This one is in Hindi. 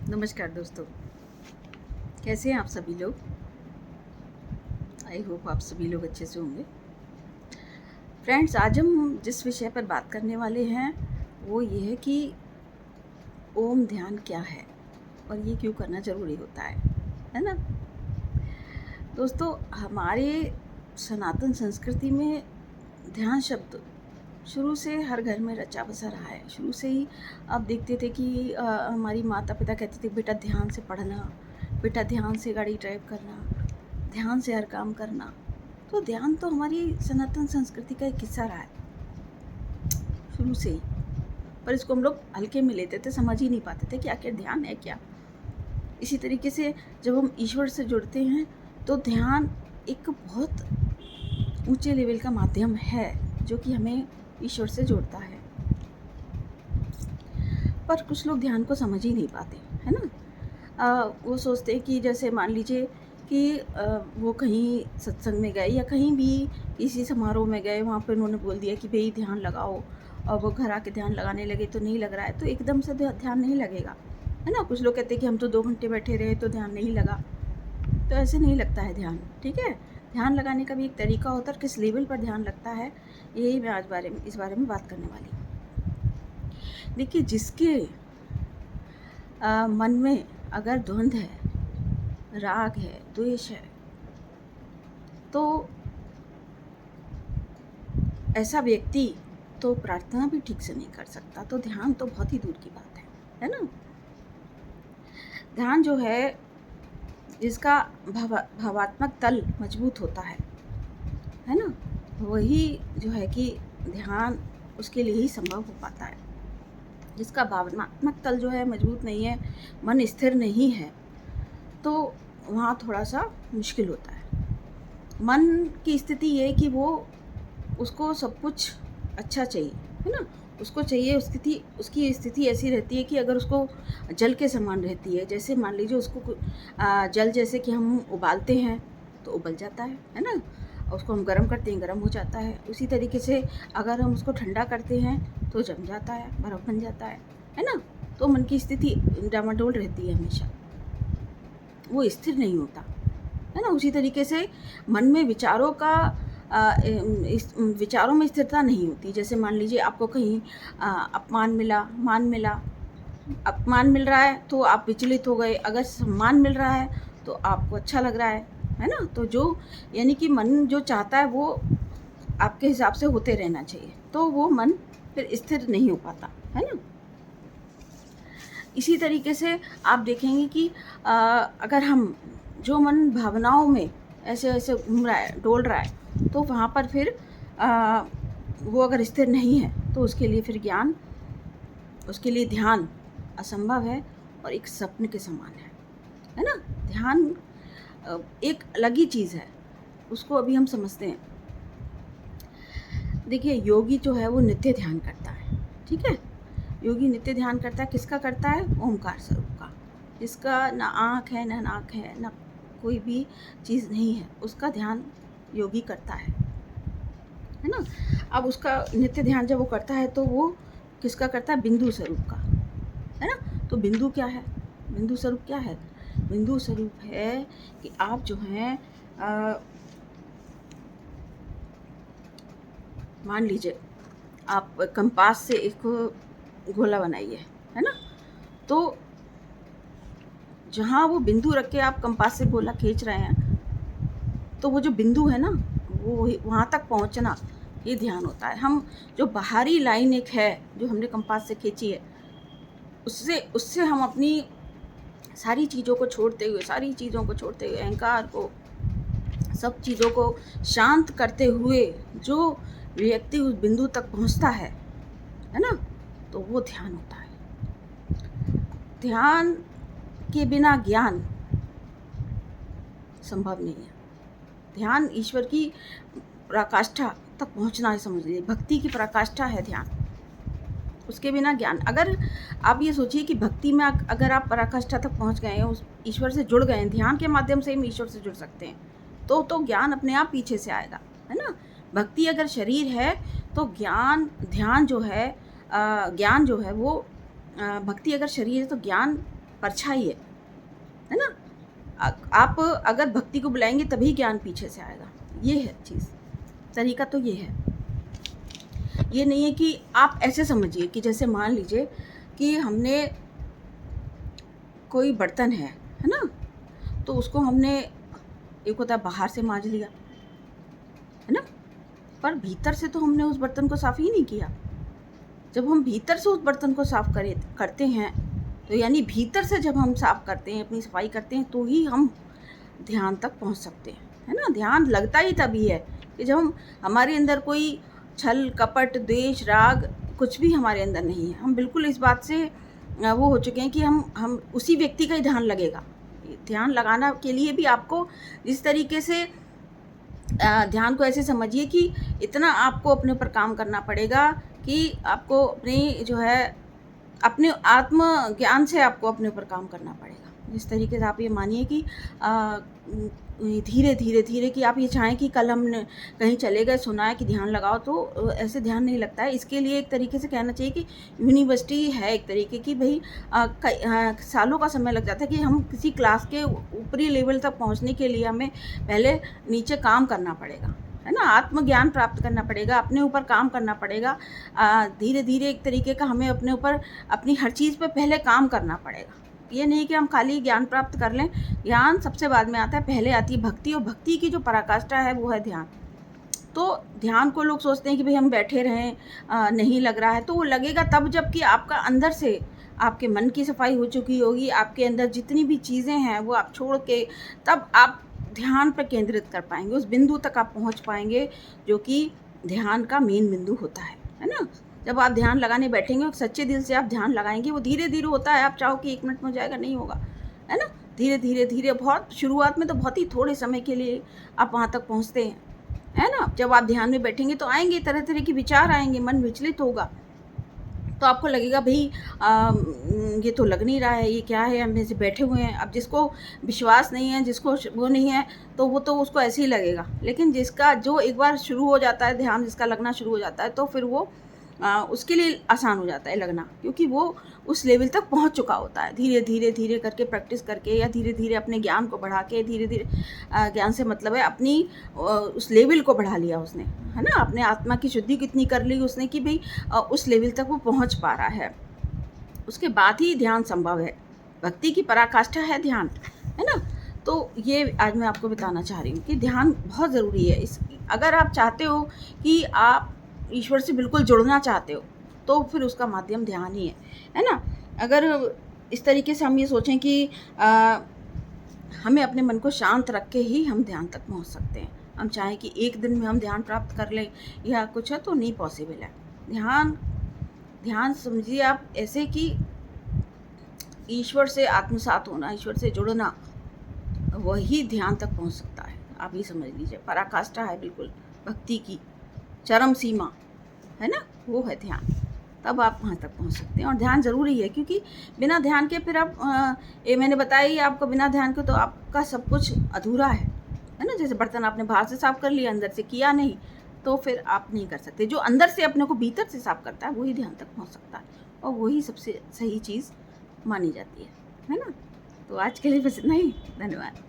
नमस्कार दोस्तों, कैसे हैं आप सभी लोग। आई होप आप सभी लोग अच्छे से होंगे। फ्रेंड्स, आज हम जिस विषय पर बात करने वाले हैं वो ये है कि ओम ध्यान क्या है और ये क्यों करना ज़रूरी होता है ना। दोस्तों, हमारे सनातन संस्कृति में ध्यान शब्द शुरू से हर घर में रचा बसा रहा है। शुरू से ही आप देखते थे कि हमारी माता पिता कहते थे, बेटा ध्यान से पढ़ना, बेटा ध्यान से गाड़ी ड्राइव करना, ध्यान से हर काम करना। तो ध्यान तो हमारी सनातन संस्कृति का एक हिस्सा रहा है शुरू से ही, पर इसको हम लोग हल्के में लेते थे, समझ ही नहीं पाते थे कि आखिर ध्यान है क्या। इसी तरीके से जब हम ईश्वर से जुड़ते हैं तो ध्यान एक बहुत ऊंचे लेवल का माध्यम है जो कि हमें ईश्वर से जोड़ता है। पर कुछ लोग ध्यान को समझ ही नहीं पाते, है ना। वो सोचते हैं कि जैसे मान लीजिए कि वो कहीं सत्संग में गए या कहीं भी किसी समारोह में गए, वहाँ पे उन्होंने बोल दिया कि भाई ध्यान लगाओ, और वो घर आके ध्यान लगाने लगे तो नहीं लग रहा है, तो एकदम से ध्यान नहीं लगेगा, है ना। कुछ लोग कहते हैं कि हम तो 2 घंटे बैठे रहे तो ध्यान नहीं लगा। तो ऐसे नहीं लगता है ध्यान, ठीक है। ध्यान लगाने का भी एक तरीका होता है, किस लेवल पर ध्यान लगता है, यही मैं आज इस बारे में बात करने वाली हूँ। देखिए, जिसके मन में अगर द्वंद्व है, राग है, द्वेष है, तो ऐसा व्यक्ति तो प्रार्थना भी ठीक से नहीं कर सकता, तो ध्यान तो बहुत ही दूर की बात है ना। ध्यान जो है, जिसका भावात्मक तल मजबूत होता है ना, वही जो है कि ध्यान उसके लिए ही संभव हो पाता है। जिसका भावनात्मक तल जो है मजबूत नहीं है, मन स्थिर नहीं है, तो वहाँ थोड़ा सा मुश्किल होता है। मन की स्थिति ये है कि वो उसको सब कुछ अच्छा चाहिए, है ना। उसको चाहिए, उसकी स्थिति ऐसी रहती है कि अगर उसको जल के समान रहती है। जैसे मान लीजिए उसको जल जैसे कि हम उबालते हैं तो उबल जाता है ना। उसको हम गर्म करते हैं, गर्म हो जाता है। उसी तरीके से अगर हम उसको ठंडा करते हैं तो जम जाता है, बर्फ़ बन जाता है ना। तो मन की स्थिति डामाडोल रहती है हमेशा, वो स्थिर नहीं होता, है ना। उसी तरीके से मन में विचारों में स्थिरता नहीं होती। जैसे मान लीजिए आपको कहीं अपमान मिल रहा है तो आप विचलित हो गए, अगर सम्मान मिल रहा है तो आपको अच्छा लग रहा है ना। तो जो यानी कि मन जो चाहता है वो आपके हिसाब से होते रहना चाहिए, तो वो मन फिर स्थिर नहीं हो पाता, है ना। इसी तरीके से आप देखेंगे कि अगर हम जो मन भावनाओं में ऐसे ऐसे घूम रहा है, डोल रहा है, तो वहाँ पर फिर वो अगर स्थिर नहीं है तो उसके लिए फिर उसके लिए ध्यान असंभव है और एक स्वप्न के समान है ना। ध्यान एक अलग ही चीज़ है, उसको अभी हम समझते हैं। देखिए, योगी जो है वो नित्य ध्यान करता है, ठीक है। योगी नित्य ध्यान करता है, किसका करता है? ओमकार स्वरूप का। जिसका ना आँख है, ना नाक है, ना कोई भी चीज़ नहीं है, उसका ध्यान योगी करता है ना। अब उसका नित्य ध्यान जब वो करता है तो वो किसका करता है? बिंदु स्वरूप का, है ना। तो बिंदु क्या है? बिंदु स्वरूप क्या है? बिंदु स्वरूप है कि आप जो हैं मान लीजिए आप कंपास से एक गोला बनाइए, है ना। तो जहाँ वो बिंदु रख के आप कंपास से गोला खींच रहे हैं, तो वो जो बिंदु है ना, वो वहाँ तक पहुँचना, ये ध्यान होता है। हम जो बाहरी लाइन एक है जो हमने कंपास से खींची है, उससे हम अपनी सारी चीज़ों को छोड़ते हुए अहंकार को, सब चीज़ों को शांत करते हुए जो व्यक्ति उस बिंदु तक पहुँचता है ना, तो वो ध्यान होता है। ध्यान के बिना ज्ञान संभव नहीं है। ध्यान ईश्वर की पराकाष्ठा तक पहुंचना है, समझ लीजिए भक्ति की पराकाष्ठा है ध्यान। उसके बिना ज्ञान, अगर आप ये सोचिए कि भक्ति में अगर आप पराकाष्ठा तक पहुंच गए हैं, उस ईश्वर से जुड़ गए हैं, ध्यान के माध्यम से हम ईश्वर से जुड़ सकते हैं, तो ज्ञान अपने आप पीछे से आएगा, है ना। भक्ति अगर शरीर है तो ध्यान जो है, ज्ञान जो है वो, भक्ति अगर शरीर है तो ज्ञान परछाई है ना। आप अगर भक्ति को बुलाएंगे तभी ज्ञान पीछे से आएगा। ये है चीज़, तरीका तो ये है। ये नहीं है कि आप ऐसे समझिए कि जैसे मान लीजिए कि हमने कोई बर्तन है ना, तो उसको हमने, एक होता है बाहर से मांज लिया है ना, पर भीतर से तो हमने उस बर्तन को साफ़ ही नहीं किया। जब हम भीतर से उस बर्तन को साफ़ करते हैं, तो यानी भीतर से जब हम साफ़ करते हैं, अपनी सफाई करते हैं, तो ही हम ध्यान तक पहुंच सकते हैं, है ना। ध्यान लगता ही तभी है कि जब हमारे अंदर कोई छल कपट द्वेष राग कुछ भी हमारे अंदर नहीं है। हम बिल्कुल इस बात से वो हो चुके हैं कि हम उसी व्यक्ति का ही ध्यान लगेगा। ध्यान लगाना के लिए भी आपको इस तरीके से ध्यान को ऐसे समझिए कि इतना आपको अपने ऊपर काम करना पड़ेगा कि आपको अपनी जो है अपने आत्म ज्ञान से आपको अपने ऊपर काम करना पड़ेगा। जिस तरीके से आप ये मानिए कि धीरे धीरे धीरे कि आप ये चाहें कि कल हमने कहीं चले गए, सुना है कि ध्यान लगाओ, तो ऐसे ध्यान नहीं लगता है। इसके लिए एक तरीके से कहना चाहिए कि यूनिवर्सिटी है एक तरीके की, भाई सालों का समय लग जाता है कि हम किसी क्लास के ऊपरी लेवल तक पहुंचने के लिए हमें पहले नीचे काम करना पड़ेगा, है ना। आत्मज्ञान प्राप्त करना पड़ेगा, अपने ऊपर काम करना पड़ेगा। धीरे धीरे एक तरीके का हमें अपने ऊपर अपनी हर चीज़ पे पहले काम करना पड़ेगा। ये नहीं कि हम खाली ज्ञान प्राप्त कर लें। ज्ञान सबसे बाद में आता है, पहले आती है भक्ति, और भक्ति की जो पराकाष्ठा है वो है ध्यान। तो ध्यान को लोग सोचते हैं कि भाई हम बैठे रहें, नहीं लग रहा है, तो वो लगेगा तब जबकि आपका अंदर से आपके मन की सफाई हो चुकी होगी, आपके अंदर जितनी भी चीज़ें हैं वो आप छोड़ के तब आप ध्यान पर केंद्रित कर पाएंगे। उस बिंदु तक आप पहुंच पाएंगे जो कि ध्यान का मेन बिंदु होता है ना। जब आप ध्यान लगाने बैठेंगे, सच्चे दिल से आप ध्यान लगाएंगे, वो धीरे धीरे होता है। आप चाहो कि 1 मिनट में हो जाएगा, नहीं होगा, है ना। धीरे धीरे धीरे, बहुत शुरुआत में तो बहुत ही थोड़े समय के लिए आप वहाँ तक पहुँचते हैं, है ना। जब आप ध्यान में बैठेंगे तो आएंगे तरह तरह के विचार आएंगे, मन विचलित होगा, तो आपको लगेगा भाई ये तो लग नहीं रहा है, ये क्या है, हम ऐसे बैठे हुए हैं। अब जिसको विश्वास नहीं है, जिसको वो नहीं है, तो वो तो उसको ऐसे ही लगेगा। लेकिन जिसका जो एक बार शुरू हो जाता है ध्यान, जिसका लगना शुरू हो जाता है, तो फिर वो उसके लिए आसान हो जाता है लगना, क्योंकि वो उस लेवल तक पहुंच चुका होता है। धीरे धीरे धीरे करके प्रैक्टिस करके, या धीरे धीरे अपने ज्ञान को बढ़ा के, धीरे धीरे ज्ञान से मतलब है अपनी उस लेवल को बढ़ा लिया उसने, है ना। अपने आत्मा की शुद्धि कितनी कर ली उसने कि भाई उस लेवल तक वो पहुंच पा रहा है। उसके बाद ही ध्यान संभव है। भक्ति की पराकाष्ठा है ध्यान, है ना। तो ये आज मैं आपको बताना चाह रही हूँ कि ध्यान बहुत ज़रूरी है। अगर आप चाहते हो कि आप ईश्वर से बिल्कुल जुड़ना चाहते हो, तो फिर उसका माध्यम ध्यान ही है ना। अगर इस तरीके से हम ये सोचें कि हमें अपने मन को शांत रख के ही हम ध्यान तक पहुंच सकते हैं, हम चाहें कि एक दिन में हम ध्यान प्राप्त कर लें या कुछ है, तो नहीं पॉसिबल है। ध्यान समझिए आप ऐसे कि ईश्वर से आत्मसात होना, ईश्वर से जुड़ना, वही ध्यान तक पहुंच सकता है। आप ये समझ लीजिए, पराकाष्ठा है बिल्कुल भक्ति की, चरम सीमा, है ना, वो है ध्यान। तब आप वहाँ तक पहुँच सकते हैं। और ध्यान ज़रूरी है, क्योंकि बिना ध्यान के फिर आप ये मैंने बताया ही आपको, बिना ध्यान के तो आपका सब कुछ अधूरा है ना। जैसे बर्तन आपने बाहर से साफ़ कर लिया, अंदर से किया नहीं, तो फिर आप नहीं कर सकते। जो अंदर से अपने को भीतर से साफ़ करता है वही ध्यान तक पहुँच सकता है, और वही सबसे सही चीज़ मानी जाती है ना। तो आज के लिए बस इतना ही। धन्यवाद।